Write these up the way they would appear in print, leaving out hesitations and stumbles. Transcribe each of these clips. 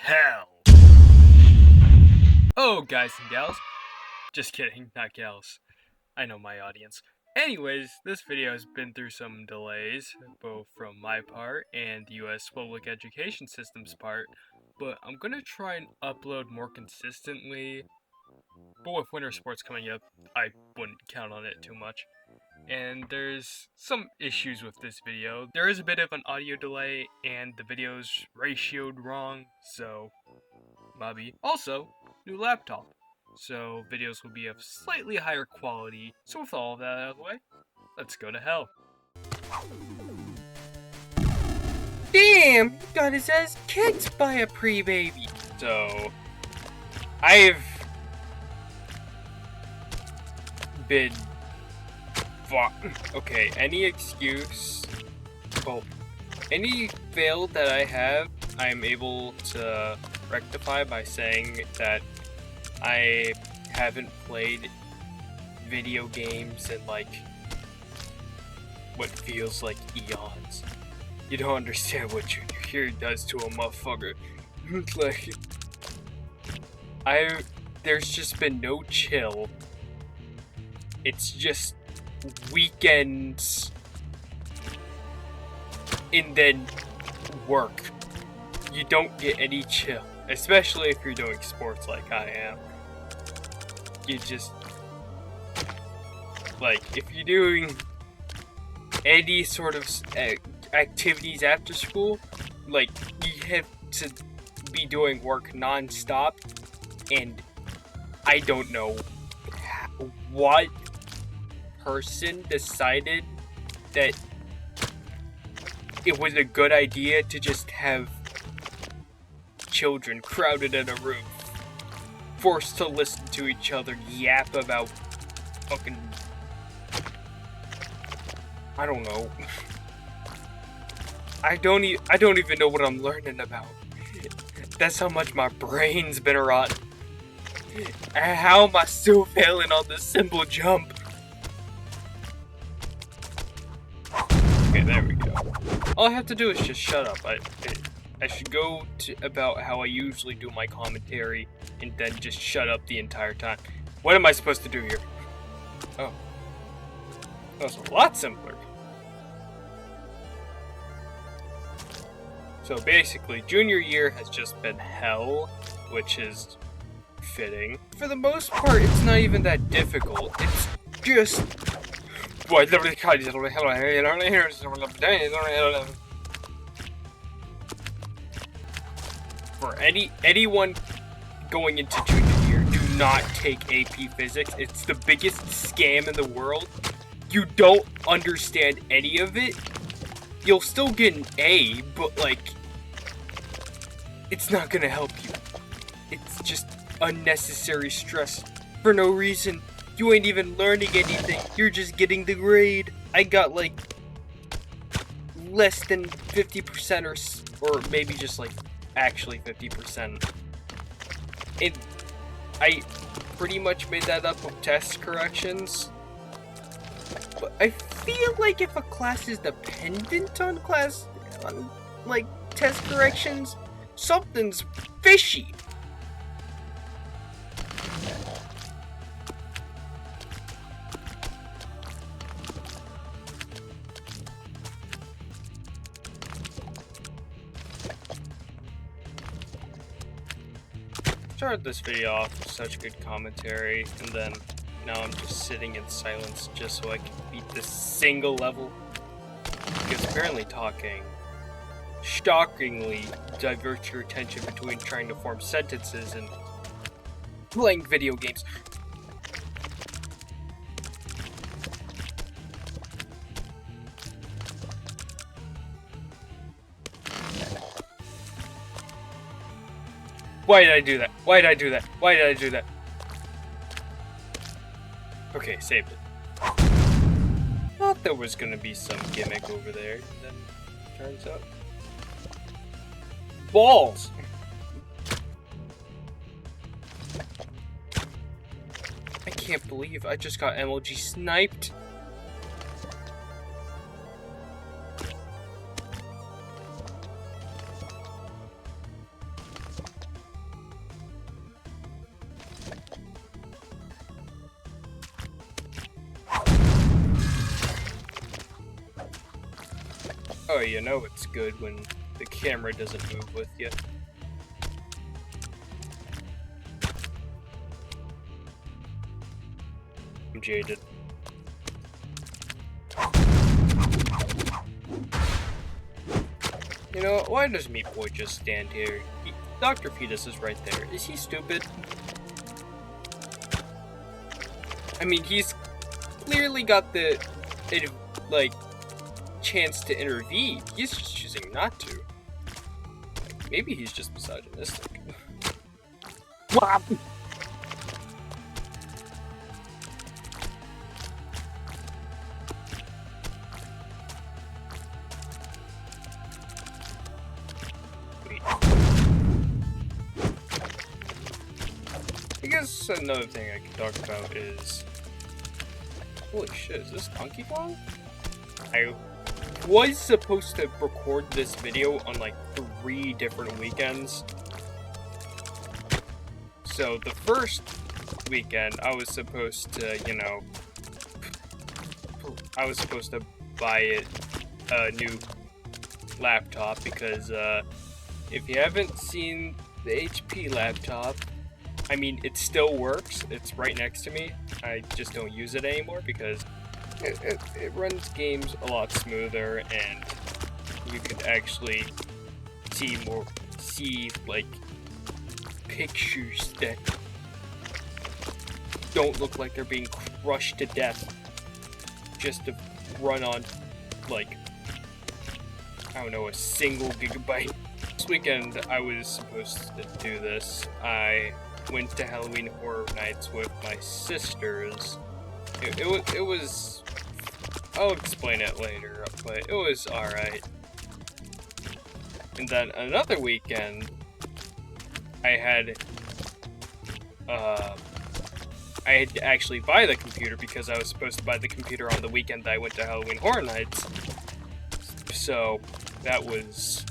hell. Oh, guys and gals. Just kidding, not gals. I know my audience. Anyways, this video has been through some delays, both from my part and the US public education system's part, but I'm gonna try and upload more consistently. But with winter sports coming up, I wouldn't count on it too much. And there's some issues with this video. There is a bit of an audio delay, and the video's ratioed wrong, so Bobby. Also, new laptop, so videos will be of slightly higher quality. So with all of that out of the way, let's go to hell. Damn, he got his ass kicked by a pre-baby. So, I've been okay, any excuse, well, any fail that I have, I'm able to rectify by saying that I haven't played video games in like what feels like eons. You don't understand what Junior here does to a motherfucker. Like, there's just been no chill. It's just weekends and then work. You don't get any chill, especially if you're doing sports like I am. You just, like, if you're doing any sort of activities after school, like, you have to be doing work non-stop, and I don't know what person decided that it was a good idea to just have children crowded in a room, forced to listen to each other yap about fucking, I don't know. I don't even know what I'm learning about. That's how much my brain's been rotten. And how am I still failing on this simple jump? Okay, there we go. All I have to do is just shut up. I should go to about how I usually do my commentary and then just shut up the entire time. What am I supposed to do here? Oh. That was a lot simpler. So basically, junior year has just been hell, which is fitting. For the most part, it's not even that difficult. It's just... For anyone going into junior year, do not take AP Physics. It's the biggest scam in the world. You don't understand any of it. You'll still get an A, but like, it's not gonna help you. It's just unnecessary stress for no reason. You ain't even learning anything. You're just getting the grade. I got like less than 50% or maybe just like actually 50%. And I pretty much made that up with test corrections. But I feel like if a class is dependent on like test corrections, something's fishy. Started this video off with such good commentary, and then now I'm just sitting in silence just so I can beat this single level. Because apparently talking shockingly diverts your attention between trying to form sentences and playing video games. Why did I do that? Why did I do that? Why did I do that? Okay, saved it. Thought there was gonna be some gimmick over there, and then turns out balls. I can't believe I just got MLG sniped. Oh, you know it's good when the camera doesn't move with you. I'm jaded. You know, why does Meat Boy just stand here? Dr. Fetus is right there. Is he stupid? I mean, he's clearly got the, like, chance to intervene. He's just choosing not to. Like, maybe he's just misogynistic. What? I guess another thing I can talk about is... Holy shit, is this Donkey Kong? I was supposed to record this video on like 3 different weekends. So the first weekend, I was supposed to, you know... I was supposed to buy a new laptop because, if you haven't seen the HP laptop, I mean, it still works. It's right next to me. I just don't use it anymore because it runs games a lot smoother, and you could actually see like pictures that don't look like they're being crushed to death just to run on like, I don't know, a single gigabyte. This weekend I was supposed to do this. I went to Halloween Horror Nights with my sisters. It was... I'll explain it later, but it was alright. And then another weekend, I had to actually buy the computer because I was supposed to buy the computer on the weekend that I went to Halloween Horror Nights. So that was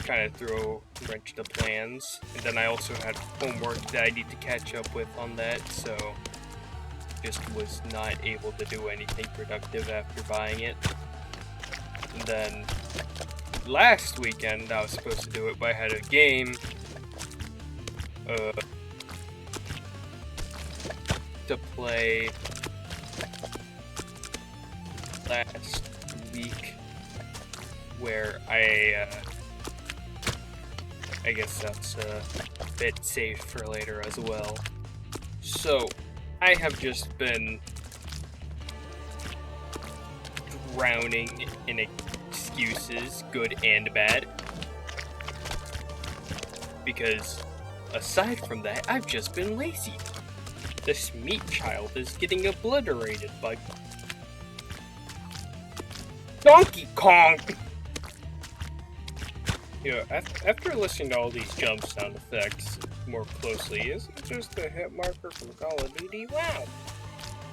kind of throw a wrench to plans. And then I also had homework that I need to catch up with on that, so just was not able to do anything productive after buying it. And then last weekend I was supposed to do it, but I had a game to play last week where I guess that's a bit safe for later as well. So I have just been drowning in excuses, good and bad, because aside from that, I've just been lazy. This meat child is getting obliterated by Donkey Kong! You know, after listening to all these jump sound effects more closely, isn't it just a hit marker from Call of Duty? Wow!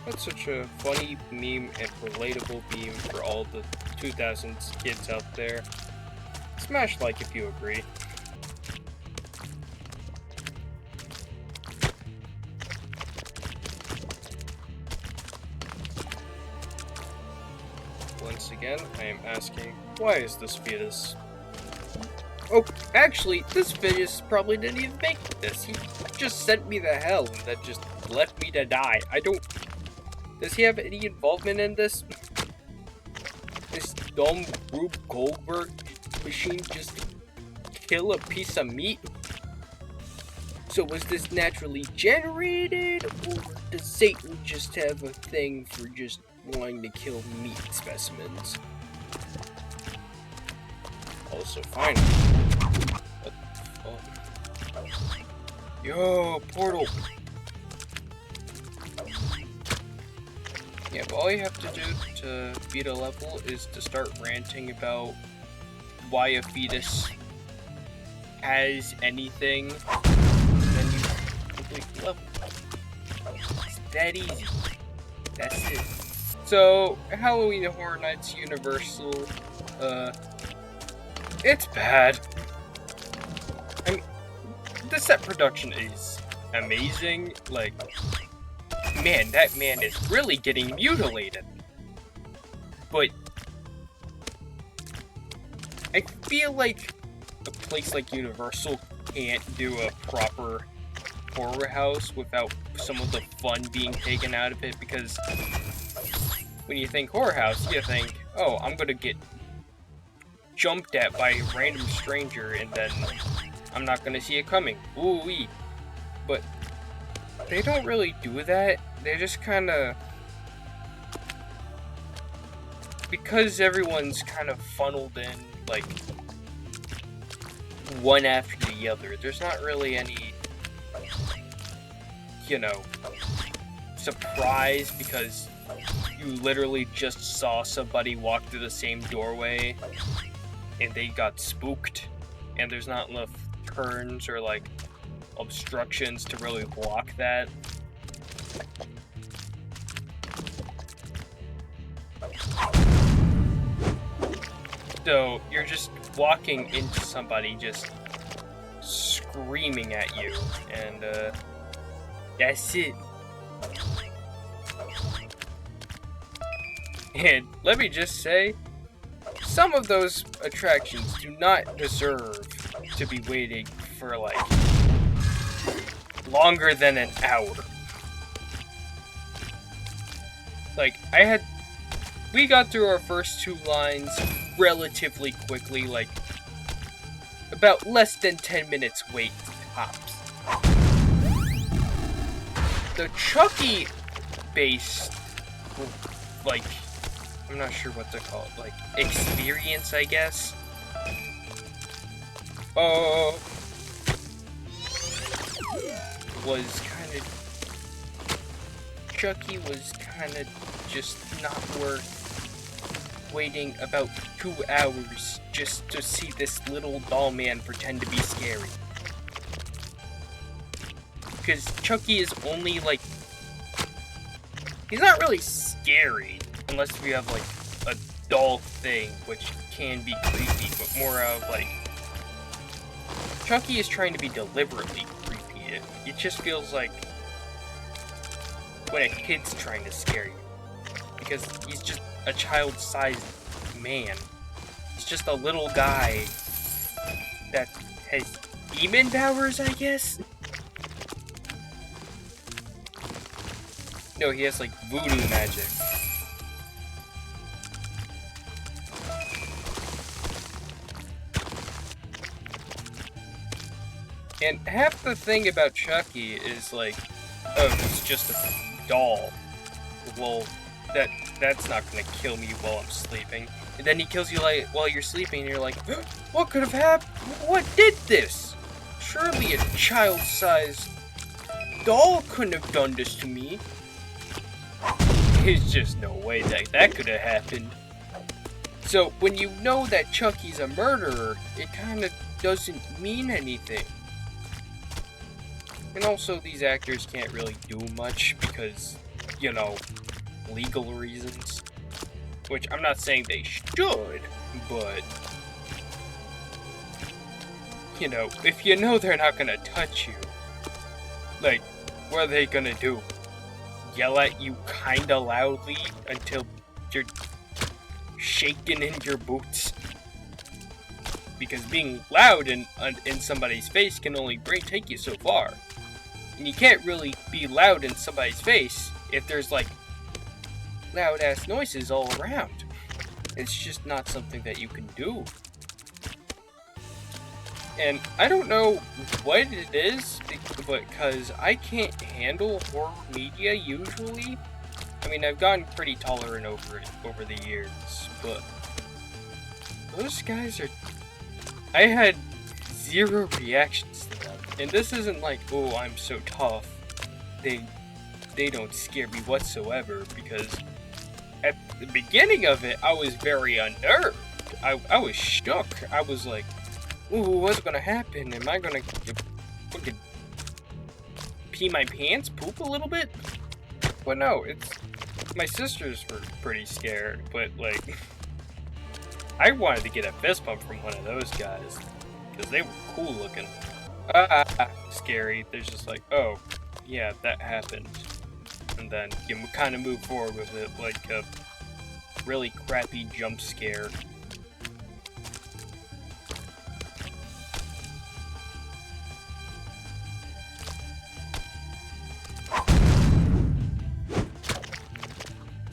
That's such a funny meme and relatable meme for all the 2000s kids out there. Smash like if you agree. Once again, I am asking, why is this fetus? Oh, actually, this fetus probably didn't even make this. He just sent me the hell and then just left me to die. I don't... Does he have any involvement in this? This dumb Rube Goldberg machine just kill a piece of meat? So was this naturally generated, or does Satan just have a thing for just wanting to kill meat specimens? Also, fine. What the fuck? Yo, portal! Yeah, but all you have to do to beat a level is to start ranting about why a fetus has anything, and then you complete the level. It's that easy. That's it. So, Halloween Horror Nights Universal, it's bad. I mean, the set production is amazing, like, man, that man is really getting mutilated. But I feel like a place like Universal can't do a proper horror house without some of the fun being taken out of it, because when you think horror house, you think, oh, I'm gonna get jumped at by a random stranger and then I'm not gonna see it coming. Ooh-wee. But they don't really do that. They just kinda... because everyone's kind of funneled in, like, one after the other, there's not really any, you know, surprise because you literally just saw somebody walk through the same doorway and they got spooked, and there's not enough turns or, like, obstructions to really block that. So you're just walking into somebody just screaming at you, and that's it. And let me just say, some of those attractions do not deserve to be waiting for, like, longer than an hour. Like, we got through our first 2 lines relatively quickly, like, about less than 10 minutes wait tops. The Chucky-based, like, I'm not sure what to call it, like, experience, I guess. Chucky was kind of just not worth waiting about 2 hours just to see this little doll man pretend to be scary. Because Chucky is only, like, he's not really scary unless we have, like, a doll thing, which can be creepy, but more of, like, Chucky is trying to be deliberately creepy. It just feels like when a kid's trying to scare you, because he's just a child-sized man. He's just a little guy that has demon powers, I guess? No, he has, like, voodoo magic. And half the thing about Chucky is, like, oh, it's just a doll. Well, that's not gonna kill me while I'm sleeping. And then he kills you, like, while you're sleeping, and you're like, what could have happened? What did this? Surely a child-sized doll couldn't have done this to me. There's just no way that could have happened. So, when you know that Chucky's a murderer, it kind of doesn't mean anything. And also, these actors can't really do much because, you know, legal reasons. Which I'm not saying they should, but, you know, if you know they're not gonna touch you, like, what are they gonna do? Yell at you kinda loudly until you're shaking in your boots? Because being loud in somebody's face can only take you so far. And you can't really be loud in somebody's face if there's, like, loud-ass noises all around. It's just not something that you can do. And I don't know what it is, because I can't handle horror media usually. I mean, I've gotten pretty tolerant over it over the years, but those guys are... I had 0 reactions to them. And this isn't like, oh, I'm so tough. They don't scare me whatsoever, because at the beginning of it, I was very unnerved. I was shook. I was like, ooh, what's gonna happen? Am I gonna fucking pee my pants, poop a little bit? But no, my sisters were pretty scared, but, like, I wanted to get a fist bump from one of those guys, because they were cool looking. Scary. They're just like, oh, yeah, that happened. And then you kind of move forward with it like a really crappy jump scare.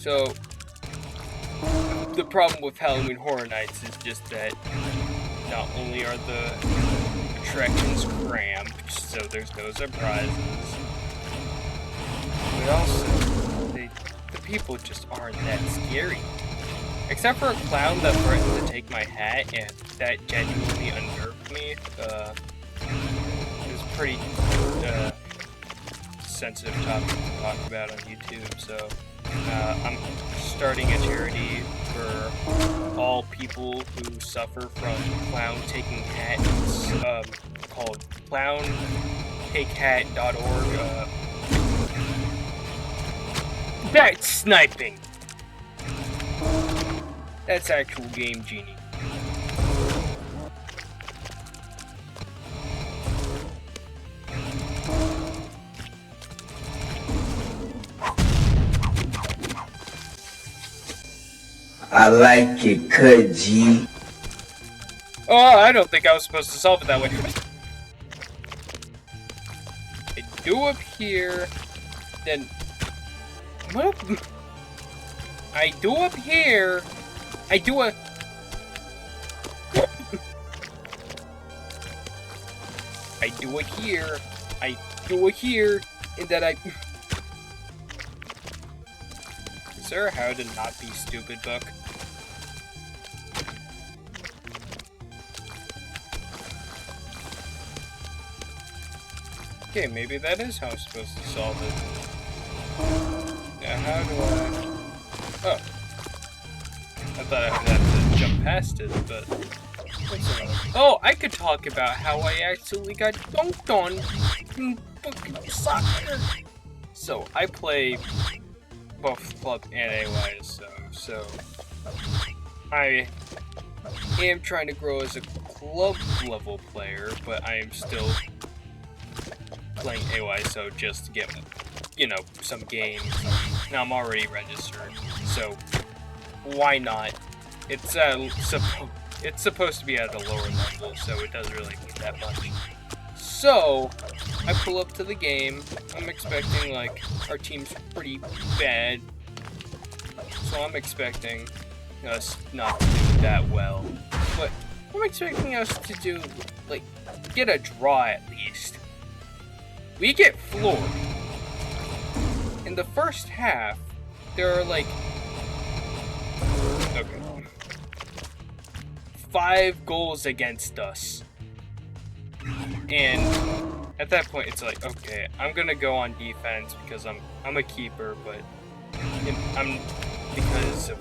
So, the problem with Halloween Horror Nights is just that not only are the attractions cramped, so there's no surprises, but also, the people just aren't that scary. Except for a clown that threatened to take my hat, and that genuinely unnerved me. It was a pretty sensitive topic to talk about on YouTube, so I'm starting a charity for all people who suffer from clown taking hats, called clowntakehat.org. That's sniping! That's actual Game Genie. I like it, cut G. Oh, I don't think I was supposed to solve it that way. I do up here, then... What? I do up here, I do a... I do it here, I do it here, and then I... Is there a how to not be stupid book? Okay, maybe that is how I'm supposed to solve it. Now how do I... Oh. I thought I would have to jump past it, but... Oh, I could talk about how I actually got dunked on in fucking soccer. So, I play both club and AYS, so I am trying to grow as a club level player, but I am still playing AYSO just to get, you know, some games. Now I'm already registered, so why not? It's supposed to be at a lower level, so it doesn't really mean that much. So I pull up to the game. I'm expecting, like, our team's pretty bad, so I'm expecting us not to do that well. But I'm expecting us to do, like, get a draw at least. We get floored. In the first half, there are, like, okay, 5 goals against us. And at that point, it's like, okay, I'm gonna go on defense because I'm a keeper, but because of,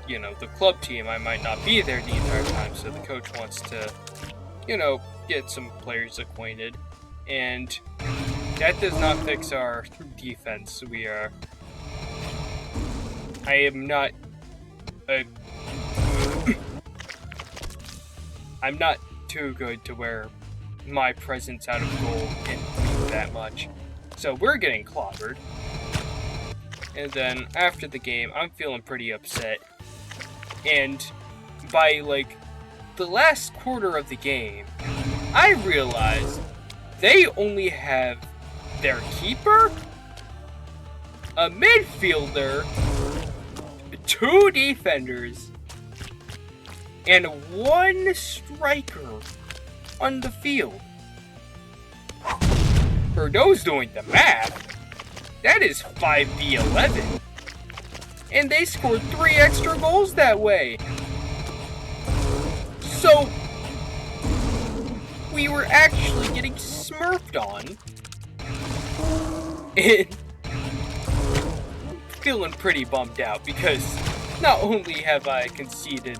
you know, the club team, I might not be there the entire time, so the coach wants to, you know, get some players acquainted, and that does not fix our defense. I am not I'm not too good to where my presence out of goal can do that much. So we're getting clobbered. And then after the game, I'm feeling pretty upset. And by, like, the last quarter of the game, I realized they only have their keeper, a midfielder, 2 defenders, and 1 striker on the field. For those doing the math, that is 5v11. And they scored 3 extra goals that way. So, we were actually getting smurfed on. And feeling pretty bummed out because not only have I conceded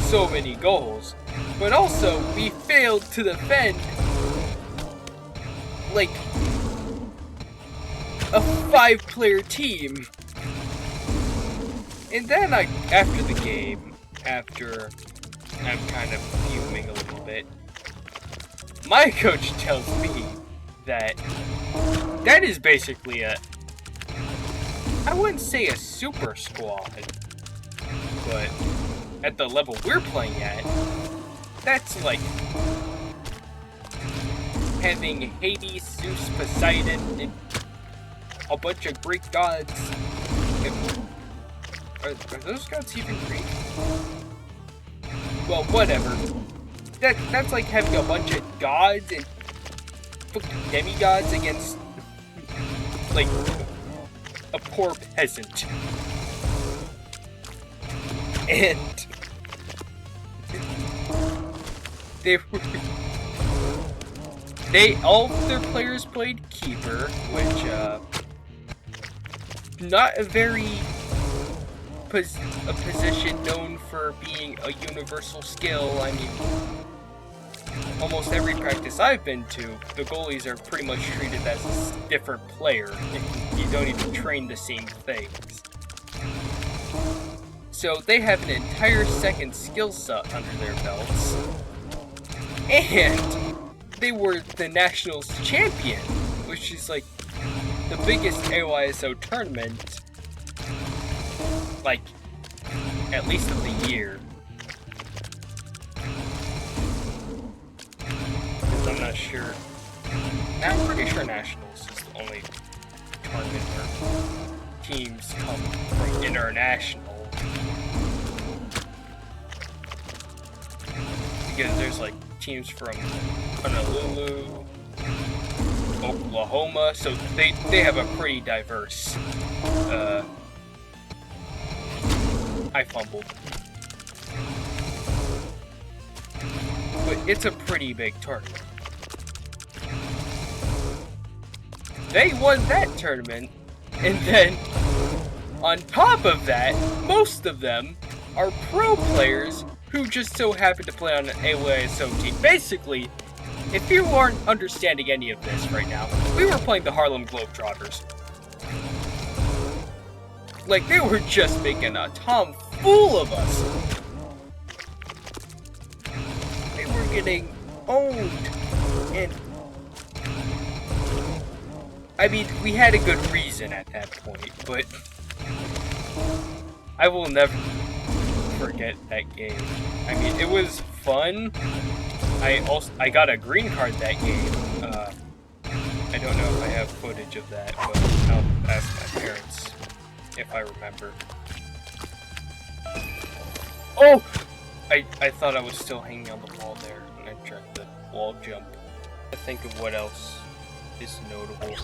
so many goals, but also we failed to defend like a 5-player team. And then after the game, after I'm kind of fuming a little bit, my coach tells me that that is basically I wouldn't say a super squad, but at the level we're playing at, that's like having Hades, Zeus, Poseidon, and a bunch of Greek gods Are those gods even green? Well, whatever. That's like having a bunch of gods and demigods against, like, a poor peasant. And all of their players played Keeper, which, not a very a position known for being a universal skill. I mean, almost every practice I've been to, the goalies are pretty much treated as a different player. You don't even train the same things. So they have an entire second skill set under their belts. And they were the Nationals champion, which is like the biggest AYSO tournament, like, at least of the year. Because I'm not sure. I'm pretty sure Nationals is the only tournament where teams come from international. Because there's like teams from Honolulu, Oklahoma, so they have a pretty diverse, I fumbled. But it's a pretty big tournament. They won that tournament, and then, on top of that, most of them are pro players who just so happen to play on an AYSO team. Basically, if you aren't understanding any of this right now, we were playing the Harlem Globetrotters. Like, they were just making a tomfool of us. They were getting owned. And I mean, we had a good reason at that point, but I will never forget that game. I mean, it was fun. I got a green card that game. I don't know if I have footage of that, but I'll ask my parents if I remember. Oh! I thought I was still hanging on the wall there, and I tried the wall jump. I think of what else is notable.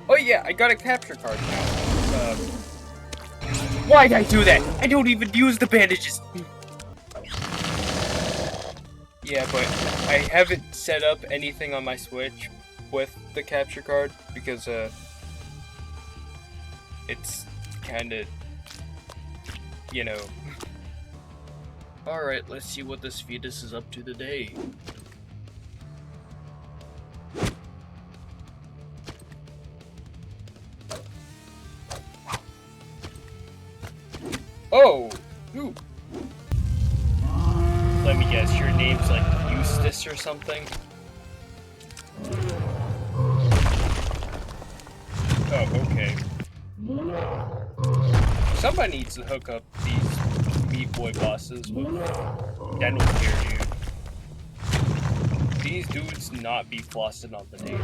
Oh yeah, I got a capture card now. Why'd I do that? I don't even use the bandages! Yeah, but I haven't set up anything on my Switch with the capture card because, it's kinda, you know. Alright, let's see what this fetus is up to today. Oh! Ooh! Let me guess, your name's like Eustace or something? Oh, okay. Somebody needs to hook up these Meat Boy bosses with dental care, dude. These dudes not be flossing on the table.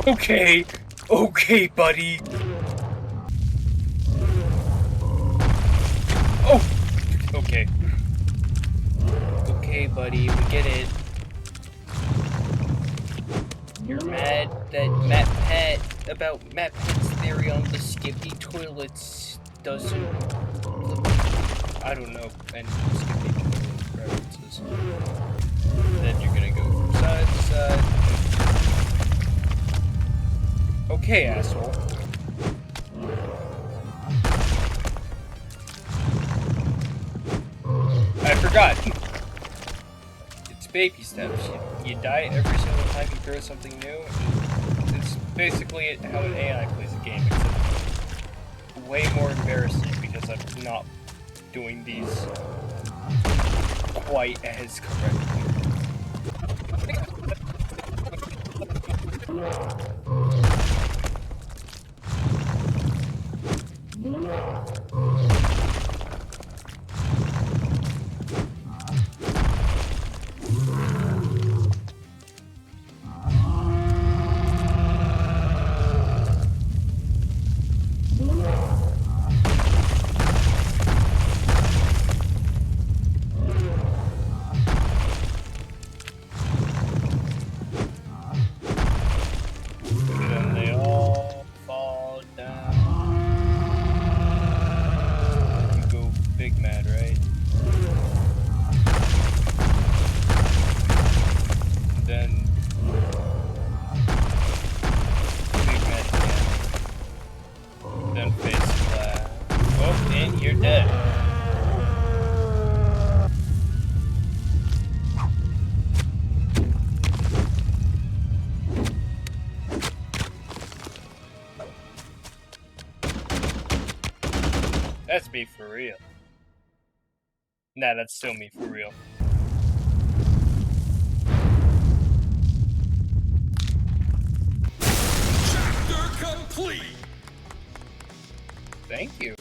Okay! Okay, buddy! Oh! Okay. Okay, buddy, we get it. You're mad that Matt Pet's theory on the Skippy toilets doesn't... I don't know any Skippy toilet references. Then you're gonna go from side to side. Okay, asshole. I forgot. It's baby steps. You die every single time you throw something new. It's basically how an AI plays a game, except way more embarrassing because I'm not doing these quite as correctly. That's me for real. Nah, that's still me for real. Chapter complete! Thank you.